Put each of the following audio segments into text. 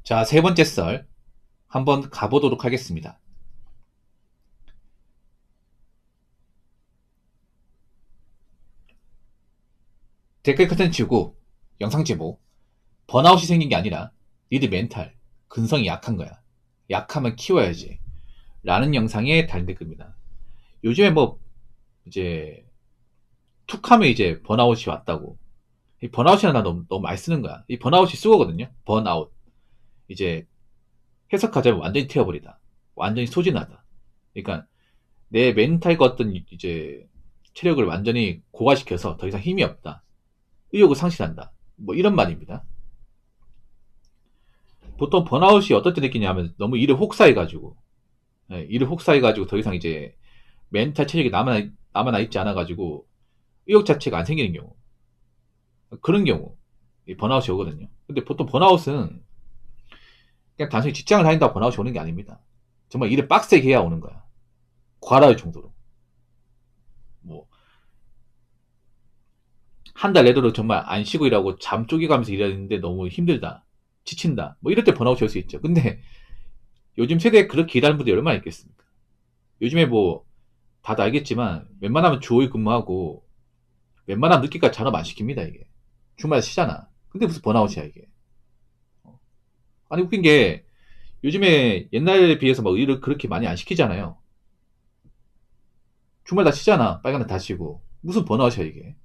자, 세 번째 썰 한번 가보도록 하겠습니다. 댓글 컨텐츠고 영상 제목 번아웃이 생긴 게 아니라 니들 멘탈 근성이 약한 거야. 약하면 키워야지 라는 영상에 달린 댓글입니다. 요즘에 뭐 이제 툭하면 이제 번아웃이 왔다고. 이 번아웃이라는 단어 너무 많이 쓰는 거야. 이 번아웃이 수거거든요. 번아웃. 이제 해석하자면 완전히 튀어버리다. 완전히 소진하다. 그러니까 내 멘탈과 어떤 이제 체력을 완전히 고갈시켜서 더 이상 힘이 없다. 의욕을 상실한다. 뭐 이런 말입니다. 보통 번아웃이 어떨 때 느끼냐면 너무 일을 혹사해가지고, 일을 혹사해가지고 더 이상 이제 멘탈 체력이 남아나 있지 않아가지고 의욕 자체가 안 생기는 경우. 그런 경우. 이 번아웃이 오거든요. 근데 보통 번아웃은 그냥 단순히 직장을 다닌다고 번아웃이 오는 게 아닙니다. 정말 일을 빡세게 해야 오는 거야. 과다할 정도로. 뭐, 한 달 내도록 정말 안 쉬고 일하고 잠 쪼개가면서 일하는데 너무 힘들다. 지친다. 뭐 이럴 때 번아웃이 올 수 있죠. 근데 요즘 세대에 그렇게 일하는 분들이 얼마나 있겠습니까? 요즘에 뭐 다들 알겠지만 웬만하면 주 5일 근무하고 웬만하면 늦게까지 잔업 안 시킵니다 이게. 주말에 쉬잖아. 근데 무슨 번아웃이야 이게. 아니 웃긴 게 요즘에 옛날에 비해서 막 일을 그렇게 많이 안 시키잖아요. 주말 다 쉬잖아. 빨간 날 다 쉬고. 무슨 번아웃이야 이게.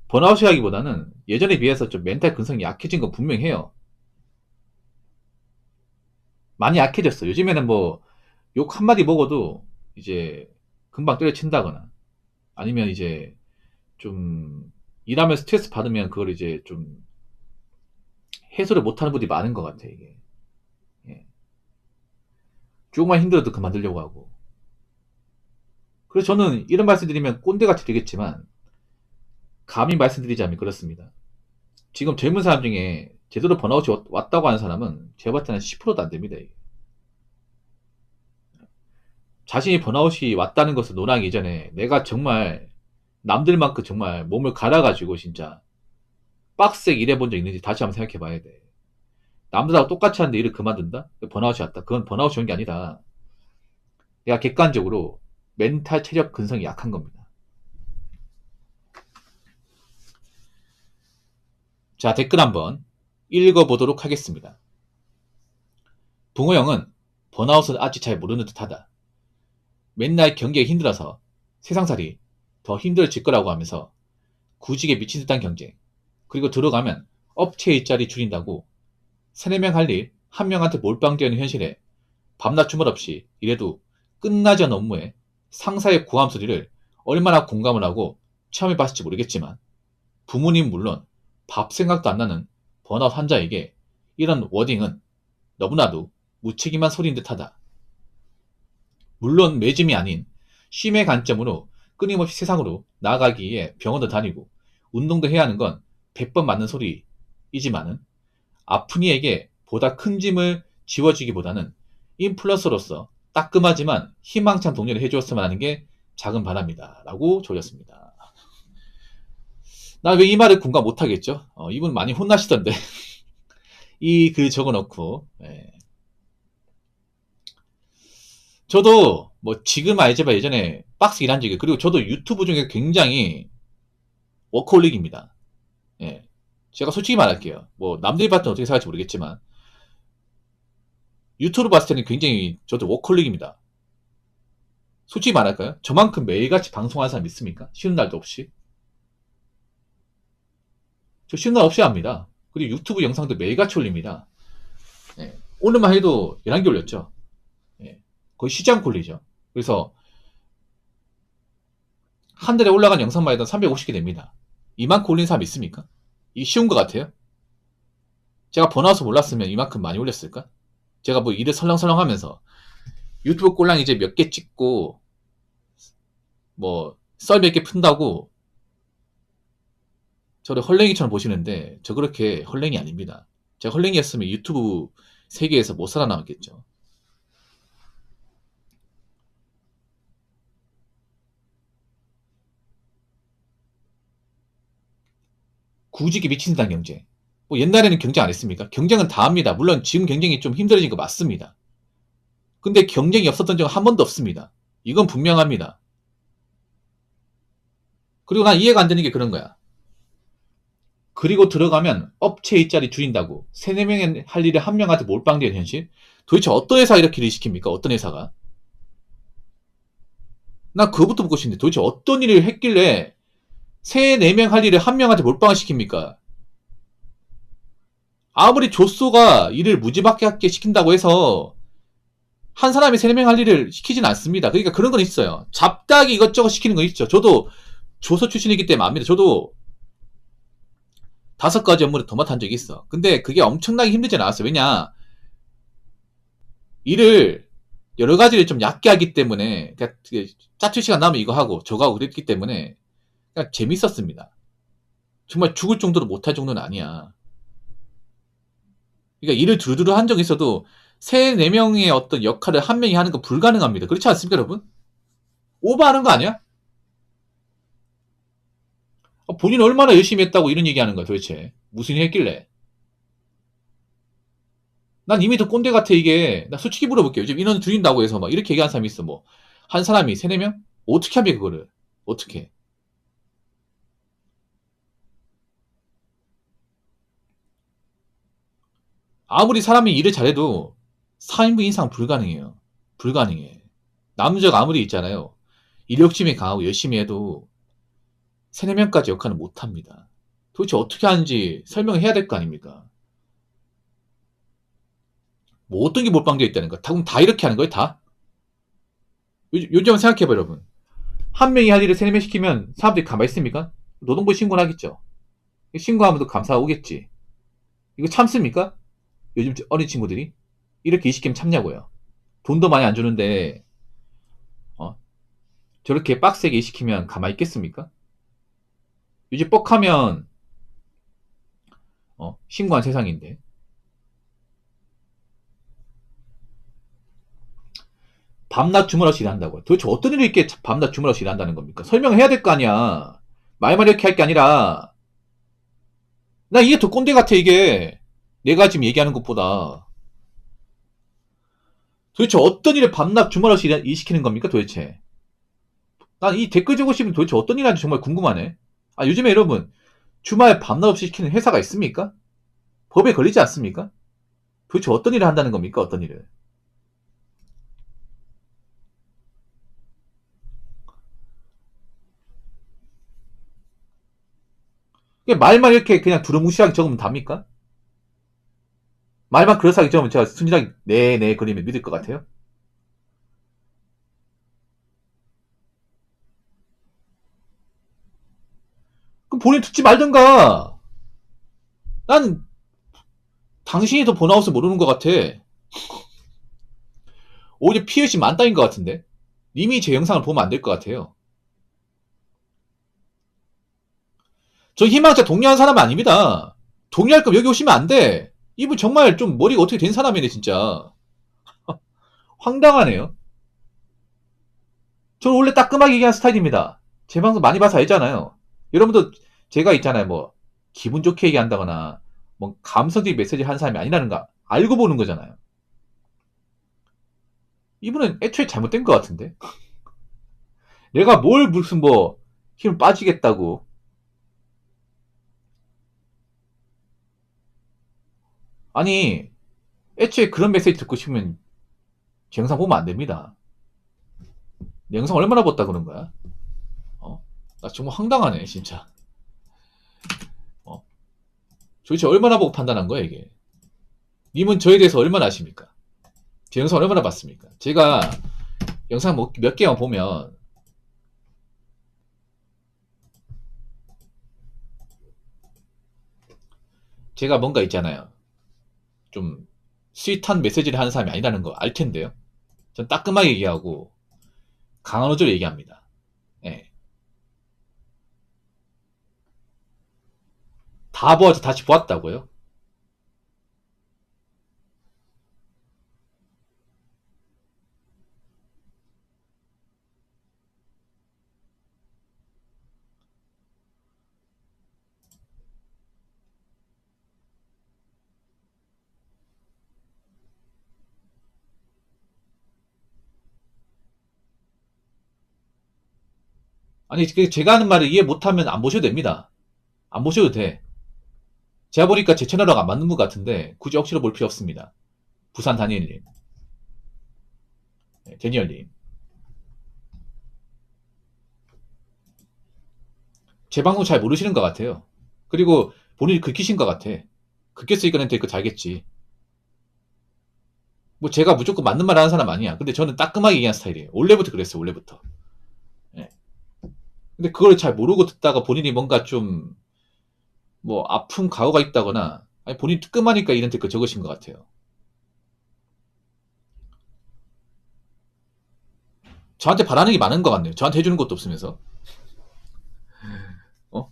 번아웃이라기보다는 예전에 비해서 좀 멘탈 근성이 약해진 건 분명해요. 많이 약해졌어. 요즘에는 뭐 욕 한마디 먹어도 이제 금방 때려친다거나 아니면 이제 좀 일하면 스트레스 받으면 그걸 이제 좀 해소를 못하는 분들이 많은 것 같아 이게. 예. 조금만 힘들어도 그만두려고 하고. 그래서 저는 이런 말씀드리면 꼰대같이 되겠지만 감히 말씀드리자면 그렇습니다. 지금 젊은 사람 중에 제대로 번아웃이 왔다고 하는 사람은 제가 봤을 때는 10%도 안 됩니다. 이게. 자신이 번아웃이 왔다는 것을 논하기 이전에 내가 정말 남들만큼 정말 몸을 갈아가지고 진짜 빡세게 일해본 적 있는지 다시 한번 생각해 봐야 돼. 남들하고 똑같이 하는데 일을 그만둔다? 번아웃이 왔다. 그건 번아웃이 온 게 아니라 내가 객관적으로 멘탈 체력 근성이 약한 겁니다. 자, 댓글 한번 읽어보도록 하겠습니다. 붕어 형은 번아웃을 아직 잘 모르는 듯하다. 맨날 경기가 힘들어서 세상살이 더 힘들어질 거라고 하면서 구직에 미친 듯한 경쟁, 그리고 들어가면 업체 일자리 줄인다고 3-4명 할 일 1명한테 몰빵되는 현실에 밤낮 주말 없이 일해도 끝나지 않은 업무에 상사의 고함 소리를 얼마나 공감을 하고 체험해 봤을지 모르겠지만 부모님 물론 밥 생각도 안 나는 번아웃 환자에게 이런 워딩은 너무나도 무책임한 소리인 듯하다. 물론 매짐이 아닌 쉼의 관점으로 끊임없이 세상으로 나아가기 위해 병원도 다니고 운동도 해야 하는 건 100번 맞는 소리이지만은 아픈 이에게 보다 큰 짐을 지워주기보다는 인플루언서로서 따끔하지만 희망찬 동료를 해주었으면 하는 게 작은 바람이다 라고 졸렸습니다. 난 왜 이 말을 공감 못하겠죠? 이분 많이 혼나시던데 이 글 적어놓고. 예. 저도 뭐 지금 알지만 예전에 박스 일한 적이, 그리고 저도 유튜브 중에 굉장히 워커홀릭입니다. 예. 제가 솔직히 말할게요. 뭐 남들이 봤을 때 어떻게 생각할지 모르겠지만 유튜브 봤을 때는 굉장히 저도 워커홀릭입니다. 솔직히 말할까요? 저만큼 매일같이 방송하는 사람 있습니까? 쉬는 날도 없이. 저 쉬는 날 없이 합니다. 그리고 유튜브 영상도 매일같이 올립니다. 예. 오늘만 해도 11개 올렸죠. 예. 거의 쉬지 않고 올리죠. 그래서 한 달에 올라간 영상만 해도 350개 됩니다. 이만큼 올린 사람 있습니까? 이게 쉬운 것 같아요? 제가 번아웃을 몰랐으면 이만큼 많이 올렸을까? 제가 뭐 일을 설렁설렁 하면서 유튜브 꼴랑 이제 몇 개 찍고 뭐 썰 몇 개 푼다고 저를 헐랭이처럼 보시는데 저 그렇게 헐랭이 아닙니다. 제가 헐랭이였으면 유튜브 세계에서 못 살아남았겠죠. 구직이 미친다는 경제. 뭐 옛날에는 경쟁 안 했습니까? 경쟁은 다 합니다. 물론 지금 경쟁이 좀 힘들어진 거 맞습니다. 근데 경쟁이 없었던 적은 한 번도 없습니다. 이건 분명합니다. 그리고 난 이해가 안 되는 게 그런 거야. 그리고 들어가면 업체 일자리 줄인다고 3, 4명이 할 일을 한 명한테 몰빵되는 현실? 도대체 어떤 회사가 이렇게 일을 시킵니까? 어떤 회사가? 나 그거부터 묻고 싶은데 도대체 어떤 일을 했길래 3, 4명 할 일을 한 명한테 몰빵을 시킵니까? 아무리 조쏘가 일을 무지막지하게 시킨다고 해서 한 사람이 3, 4명 할 일을 시키진 않습니다. 그러니까 그런 건 있어요. 잡다하게 이것저것 시키는 건 있죠. 저도 조서 출신이기 때문에 압니다. 저도 5가지 업무를 더 맡은 적이 있어. 근데 그게 엄청나게 힘들진 않았어요. 왜냐, 일을 여러 가지를 좀 얕게 하기 때문에, 그러니까 짜투리 시간 나면 이거 하고 저거 하고 그랬기 때문에 그냥 재밌었습니다. 정말 죽을 정도로 못할 정도는 아니야. 그러니까 일을 두루두루 한 적이 있어도 3, 4명의 어떤 역할을 한 명이 하는 건 불가능합니다. 그렇지 않습니까, 여러분? 오버하는 거 아니야? 본인 얼마나 열심히 했다고 이런 얘기하는 거야, 도대체. 무슨 일 했길래. 난 이미 더 꼰대 같아, 이게. 나 솔직히 물어볼게요. 요즘 인원 줄인다고 해서 막 이렇게 얘기하는 사람이 있어, 뭐. 한 사람이 3, 4명? 어떻게 합니까, 그거를? 어떻게? 아무리 사람이 일을 잘해도 4인분 이상 불가능해요. 불가능해. 남자가 아무리 있잖아요. 일 욕심이 강하고 열심히 해도 3, 4명까지 역할은 못합니다. 도대체 어떻게 하는지 설명을 해야 될 거 아닙니까? 뭐 어떤 게 몰빵되어 있다는 거야? 그럼 다 이렇게 하는 거예요, 다? 요즘 생각해봐, 여러분. 한 명이 할 일을 3, 4명 시키면 사람들이 가만히 있습니까? 노동부에 신고를 하겠죠. 신고하면 또 감사 오겠지. 이거 참습니까? 요즘 어린 친구들이? 이렇게 일 시키면 참냐고요. 돈도 많이 안 주는데, 어? 저렇게 빡세게 일 시키면 가만히 있겠습니까? 요즘 뻑하면, 신고한 세상인데. 밤낮 주무러시 일한다고요. 도대체 어떤 일을 이렇게 밤낮 주무러시 일한다는 겁니까? 설명을 해야 될 거 아니야. 말만 이렇게 할 게 아니라, 나 이게 더 꼰대 같아, 이게. 내가 지금 얘기하는 것보다. 도대체 어떤 일을 밤낮 주무러시 일 시키는 겁니까, 도대체? 난 이 댓글 적으시면 도대체 어떤 일 하는지 정말 궁금하네. 아, 요즘에 여러분, 주말 밤낮 없이 시키는 회사가 있습니까? 법에 걸리지 않습니까? 도대체 어떤 일을 한다는 겁니까, 어떤 일을? 말만 이렇게 그냥 두루뭉실하게 적으면 답니까? 말만 그럴싸하게 적으면 제가 순진하게 네네 그리면 믿을 것 같아요? 그럼 본인 듣지 말든가. 난 당신이 더 번아웃을 모르는 것 같아. 오히려 피해시 만땅인 것 같은데? 님이 제 영상을 보면 안 될 것 같아요. 저 희망자 동의하는 사람 아닙니다. 동의할 거면 여기 오시면 안 돼. 이분 정말 좀 머리가 어떻게 된 사람이네, 진짜. 황당하네요. 저는 원래 따끔하게 얘기하는 스타일입니다. 제 방송 많이 봐서 알잖아요. 여러분도 제가 있잖아요, 뭐, 기분 좋게 얘기한다거나, 뭐, 감성적인 메시지 하는 사람이 아니라는 거 알고 보는 거잖아요. 이분은 애초에 잘못된 것 같은데? 내가 뭘 무슨 뭐, 힘을 빠지겠다고. 아니, 애초에 그런 메시지 듣고 싶으면 제 영상 보면 안 됩니다. 내 영상 얼마나 봤다 그런 거야? 나 정말 황당하네, 진짜. 어? 도대체 얼마나 보고 판단한 거야, 이게? 님은 저에 대해서 얼마나 아십니까? 제 영상 얼마나 봤습니까? 제가 영상 몇 개만 보면 제가 뭔가 있잖아요. 좀 스윗한 메시지를 하는 사람이 아니라는 거 알 텐데요. 전 따끔하게 얘기하고 강한 어조로 얘기합니다. 예. 다 보아서 다시 보았다고요? 아니, 제가 하는 말을 이해 못하면 안 보셔도 됩니다. 안 보셔도 돼. 제가 보니까 제 채널하고 안 맞는 것 같은데 굳이 억지로 볼 필요 없습니다. 부산 다니엘님, 네, 데니얼님. 제 방송 잘 모르시는 것 같아요. 그리고 본인이 긁히신 것 같아. 긁혔으니까 댓글 달겠지. 뭐 제가 무조건 맞는 말 하는 사람 아니야. 근데 저는 따끔하게 얘기하는 스타일이에요. 원래부터 그랬어요. 원래부터. 예. 근데 그걸 잘 모르고 듣다가 본인이 뭔가 좀 뭐 아픈 과거가 있다거나 아니 본인이 뜨끔하니까 이런 댓글 적으신 것 같아요. 저한테 바라는 게 많은 것 같네요. 저한테 해주는 것도 없으면서. 어?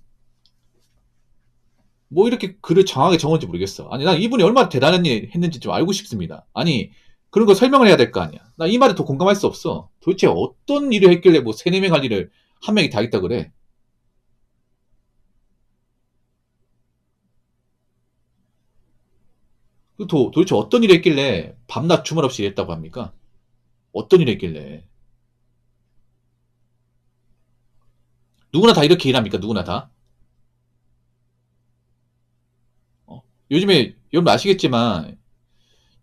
뭐 이렇게 글을 정확하게 적었는지 모르겠어. 아니 난 이분이 얼마나 대단한 일 했는지 좀 알고 싶습니다. 아니 그런 거 설명을 해야 될 거 아니야. 나 이 말에 더 공감할 수 없어. 도대체 어떤 일을 했길래 뭐 3-4명 할 일을 한 명이 다 했다 그래. 도대체 어떤 일을 했길래 밤낮 주말 없이 일했다고 합니까? 어떤 일을 했길래. 누구나 다 이렇게 일합니까? 누구나 다? 어? 요즘에 여러분 아시겠지만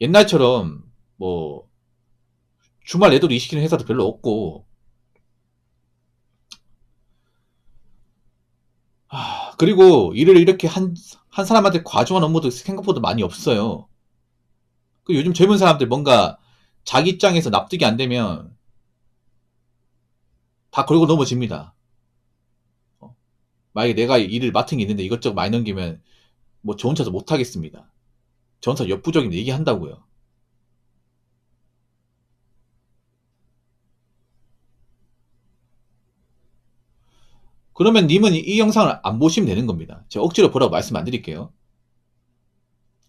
옛날처럼 뭐 주말 내도록 일 시키는 회사도 별로 없고 그리고 일을 이렇게 한 사람한테 과중한 업무도 생각보다 많이 없어요. 그 요즘 젊은 사람들 뭔가 자기 입장에서 납득이 안 되면 다 걸고 넘어집니다. 만약에 내가 일을 맡은 게 있는데 이것저것 많이 넘기면 뭐 저 혼자서 못하겠습니다. 저 혼자 역부족인데 얘기한다고요. 그러면 님은 이 영상을 안 보시면 되는 겁니다. 제가 억지로 보라고 말씀 안 드릴게요.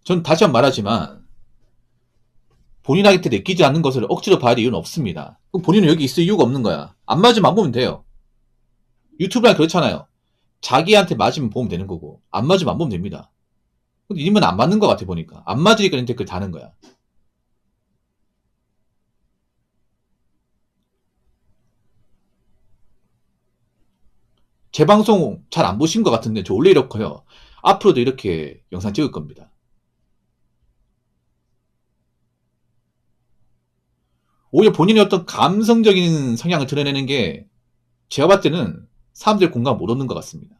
전 다시 한번 말하지만 본인한테 느끼지 않는 것을 억지로 봐야 될 이유는 없습니다. 그럼 본인은 여기 있을 이유가 없는 거야. 안 맞으면 안 보면 돼요. 유튜브랑 그렇잖아요. 자기한테 맞으면 보면 되는 거고 안 맞으면 안 보면 됩니다. 근데 님은 안 맞는 것 같아 보니까. 안 맞으니까 이 댓글 다는 거야. 제 방송 잘 안 보신 것 같은데 저 원래 이렇고요. 앞으로도 이렇게 영상 찍을 겁니다. 오히려 본인의 어떤 감성적인 성향을 드러내는 게 제가 봤을 때는 사람들 공감 못 얻는 것 같습니다.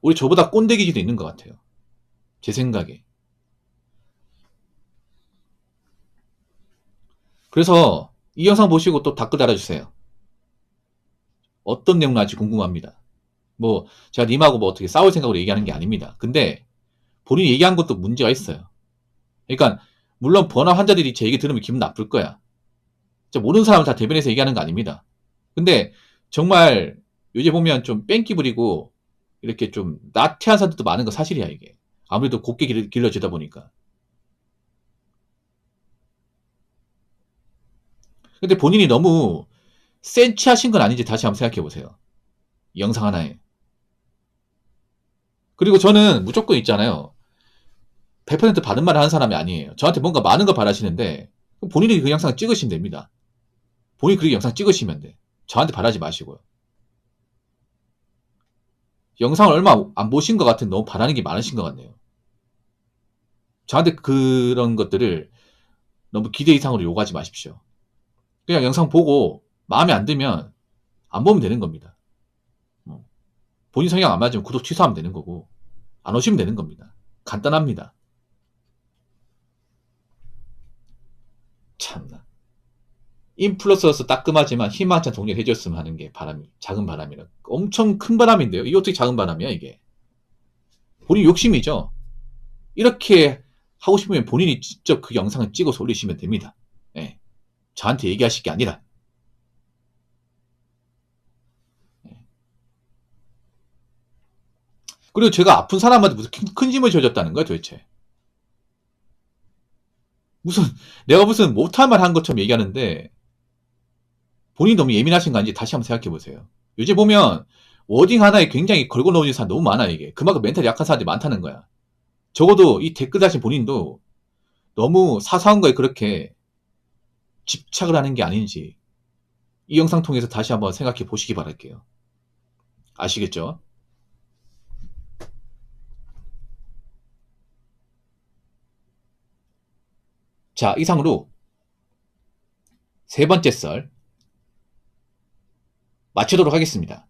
오히려 저보다 꼰대기지도 있는 것 같아요. 제 생각에. 그래서 이 영상 보시고 또 댓글 달아주세요. 어떤 내용 나올지 궁금합니다. 뭐 제가 님하고 뭐 어떻게 싸울 생각으로 얘기하는 게 아닙니다. 근데 본인이 얘기한 것도 문제가 있어요. 그러니까 물론 번아웃 환자들이 제 얘기 들으면 기분 나쁠 거야. 모르는 사람을 다 대변해서 얘기하는 거 아닙니다. 근데 정말 요새 보면 좀 뺑기 부리고 이렇게 좀 나태한 사람들도 많은 거 사실이야 이게. 아무래도 곱게 길러지다 보니까. 근데 본인이 너무 센치하신 건 아닌지 다시 한번 생각해 보세요. 이 영상 하나에. 그리고 저는 무조건 있잖아요. 100% 바른 말을 하는 사람이 아니에요. 저한테 뭔가 많은 거 바라시는데 본인이 그 영상 찍으시면 됩니다. 본인이 그렇게 영상 찍으시면 돼. 저한테 바라지 마시고요. 영상을 얼마 안 보신 것 같은 너무 바라는 게 많으신 것 같네요. 저한테 그런 것들을 너무 기대 이상으로 요구하지 마십시오. 그냥 영상 보고 마음에 안 들면 안 보면 되는 겁니다. 본인 성향 안 맞으면 구독 취소하면 되는 거고 안 오시면 되는 겁니다. 간단합니다. 참나. 인플루언서로서 따끔하지만 희망찬 동료를 해줬으면 하는 게 바람이, 작은 바람이라. 엄청 큰 바람인데요. 이게 어떻게 작은 바람이야, 이게. 본인 욕심이죠. 이렇게 하고 싶으면 본인이 직접 그 영상을 찍어서 올리시면 됩니다. 예. 저한테 얘기하실 게 아니라. 예. 그리고 제가 아픈 사람한테 무슨 큰 짐을 져줬다는 거야, 도대체. 내가 무슨 못할 말 한 것처럼 얘기하는데, 본인이 너무 예민하신 거 아닌지 다시 한번 생각해 보세요. 요즘 보면, 워딩 하나에 굉장히 걸고 넘어지는 사람 너무 많아, 이게. 그만큼 멘탈이 약한 사람들이 많다는 거야. 적어도 이 댓글 다신 본인도 너무 사소한 거에 그렇게 집착을 하는 게 아닌지 이 영상 통해서 다시 한번 생각해 보시기 바랄게요. 아시겠죠? 자, 이상으로 세 번째 썰 마치도록 하겠습니다.